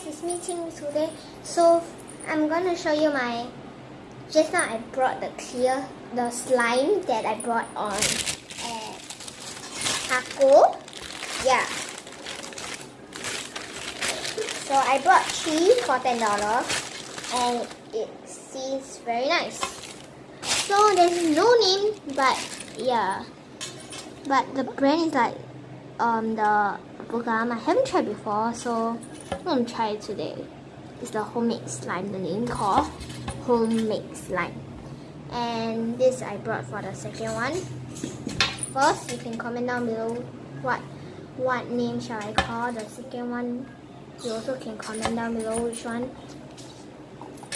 guys, it's me Ting today. So I'm gonna show you my. Just now I brought the slime that I brought on Taco. Yeah. So I bought 3 for $10 and it seems very nice. So there's no name, but yeah. But the brand is like the Bugam. I haven't tried before, so I'm gonna try it today. It's the homemade slime, the name called homemade slime. And this I brought for the second one. First, you can comment down below what name shall I call the second one. You also can comment down below which one.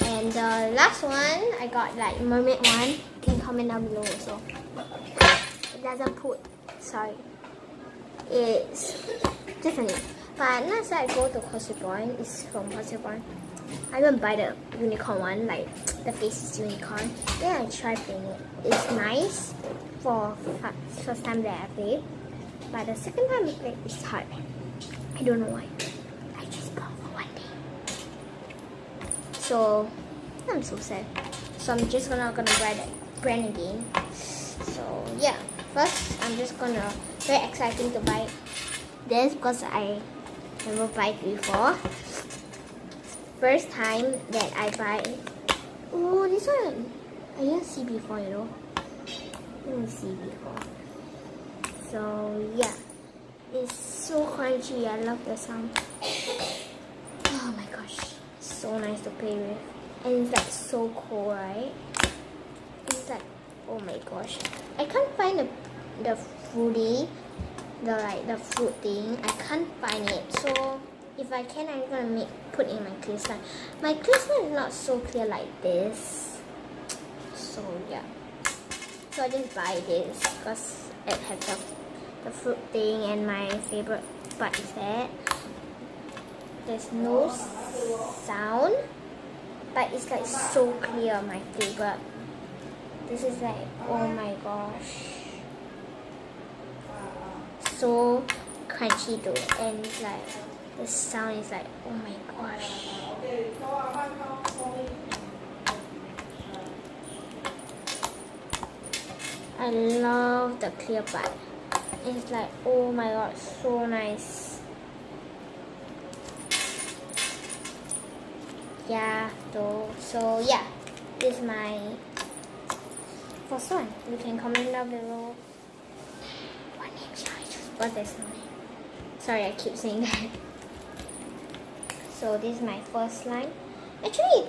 And the last one, I got like mermaid one. You can comment down below also. It doesn't put, sorry. It's different. But last time I go to Causeway Point, it's from Causeway Point. I went buy the unicorn one, like the face is unicorn. Then I tried playing it. It's nice for first time that I played. But the second time I played, it's hard. I don't know why. I just bought for one day. So I'm so sad. So I'm just not gonna buy that brand again. So yeah. First, I'm just gonna very exciting to buy this because I never buy it before. First time that I buy. Oh, this one I didn't see before, you know. I didn't see before. So yeah, it's so crunchy. I love the sound. Oh my gosh, so nice to play with, and it's like so cool, right? It's like, oh my gosh, I can't find the fruity, the fruit thing. I can't find it. So if I can, I'm gonna put in my clear slime. My clear slime is not so clear like this. So yeah. So I just buy this because it has the fruit thing, and my favorite part is that there's no sound, but it's like so clear. My favorite. This is like, oh my gosh, so crunchy too, and it's like the sound is like, oh my gosh. I love the clear part. It's like, oh my god, so nice. Yeah, though. So yeah, this is my first one. You can comment down below what name shall I choose, but there's no name. Sorry, I keep saying that. So this is my first slime. Actually,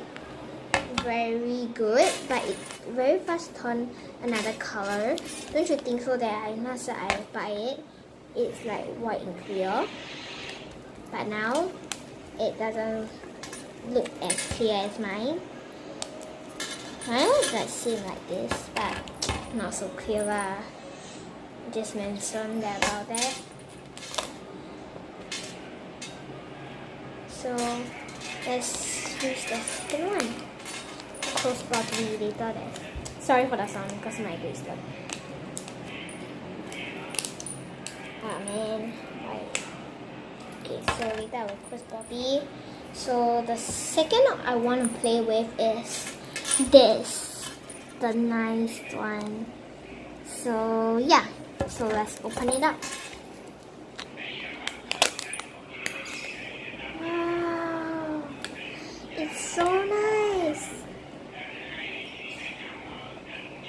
very good, but it very fast turn another color. Don't you think so? That I not sure I buy it. It's like white and clear, but now it doesn't look as clear as mine. Mine was like same like this, but not so clear. Just mentioned that about that. So let's use the second one. Close bottom later there. Sorry for the sound because my grade stuff. Oh man. Right. Okay, so later I will close body. So the second I want to play with is this. The nice one. So yeah. So let's open it up. Wow. It's so nice.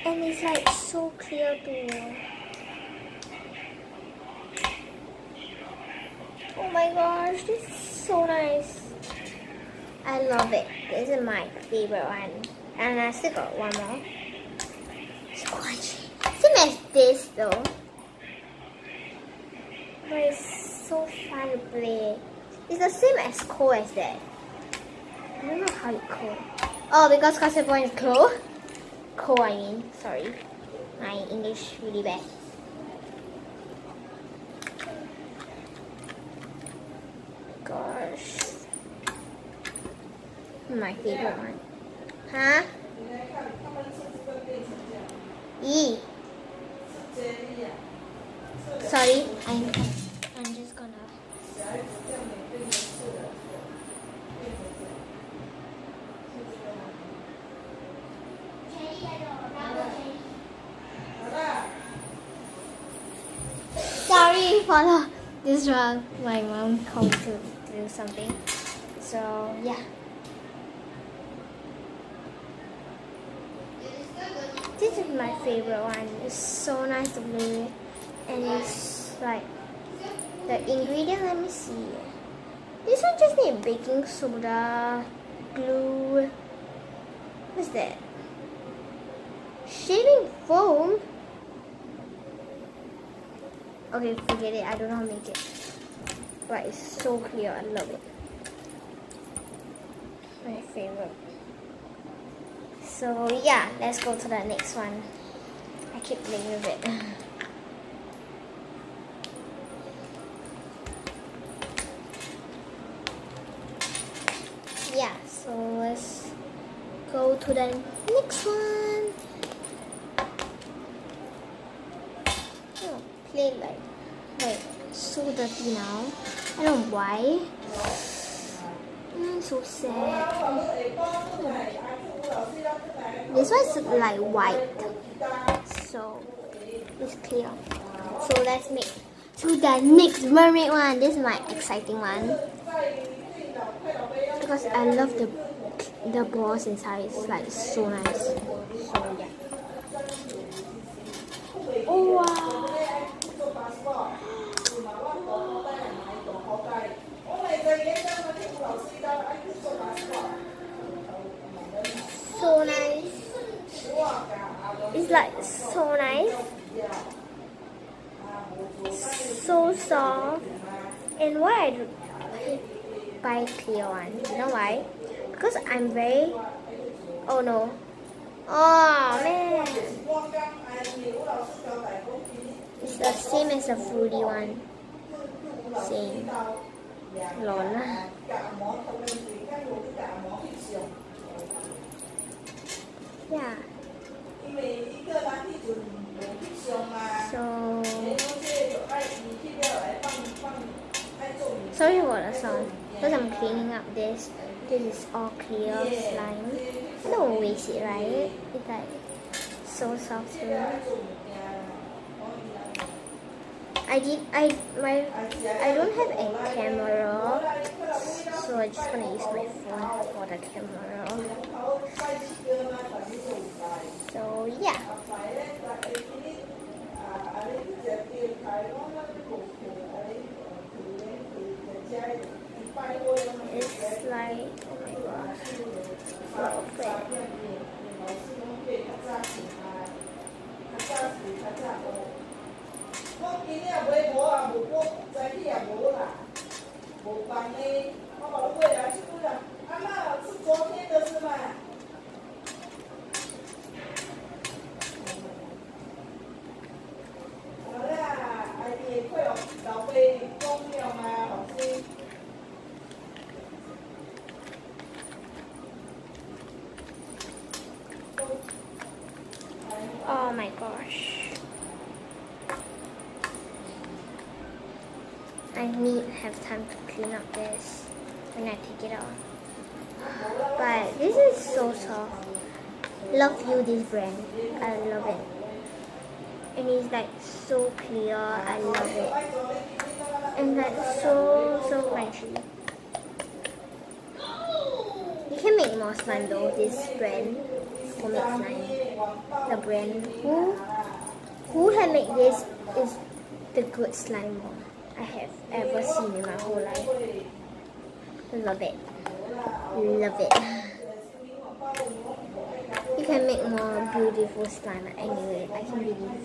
And it's like so clear too. Oh my gosh, this is so nice. I love it. This is my favorite one. And I still got one more. It's crunchy. Same as this though. But it's so fun to play. It's the same as cold as that. I don't know how it's cold. Oh, because Causeway Point is cold? Cold, I mean. Sorry. My English really bad. Gosh. My favorite one. Huh? E. Sorry, I'm just gonna follow this one. My mom called to do something. So yeah. This is my favorite one. It's so nice to play with, and it's like the ingredient. Let me see. This one just need baking soda, glue. What's that? Shaving foam. Okay, forget it. I don't know how to make it, but it's so clear. I love it. My favorite. So yeah, let's go to the next one. I keep playing with it. Yeah, so let's go to the next one. Oh, play like so dirty now. I don't know why. So sad. This one's like white, so it's clear. So let's make to the next mermaid one. This is my exciting one because I love the balls inside. It's like so nice. So yeah. Oh wow. So nice. It's like so nice. So soft. And why I buy clear one? You know why? Because I'm very... Oh no. Oh man. It's the same as the fruity one. Same. Lol. Yeah. So sorry for the sound because I'm cleaning up this. This is all clear slime. I don't waste it, right? It's like so soft too. I don't have a camera, so I'm just gonna use my phone for the camera. So yeah. It's like, oh my gosh, perfect. Oh my gosh. I need to have time to clean up this when I take it off. But this is so soft. Love you, this brand. I love it. And it's like so clear. I love it. And like so crunchy. You can make more slime though, this brand. Who makes slime? The brand who had made this is the good slime I have ever seen in my whole life. Love it. Love it. You can make more beautiful slime anyway. I can believe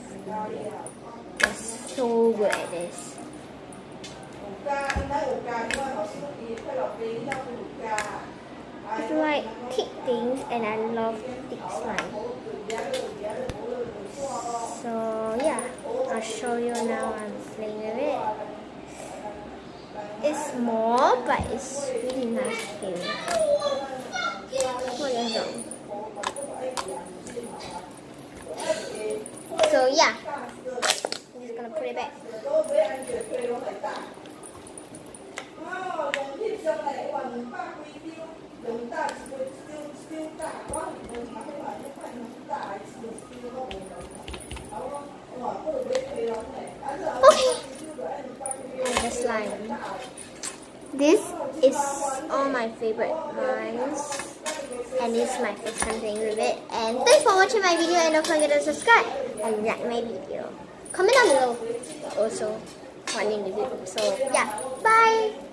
they're so good at this. It's like thick things and I love thick slime. So yeah, I'll show you now. I'm playing with it. It's small but it's really nice feel. What is it? So yeah, I'm just gonna put it back. Okay. This is all my favorite ones, and this is my first time playing with it. And thanks for watching my video, and don't forget to subscribe and like my video. Comment down below also wanting to do. So yeah, bye.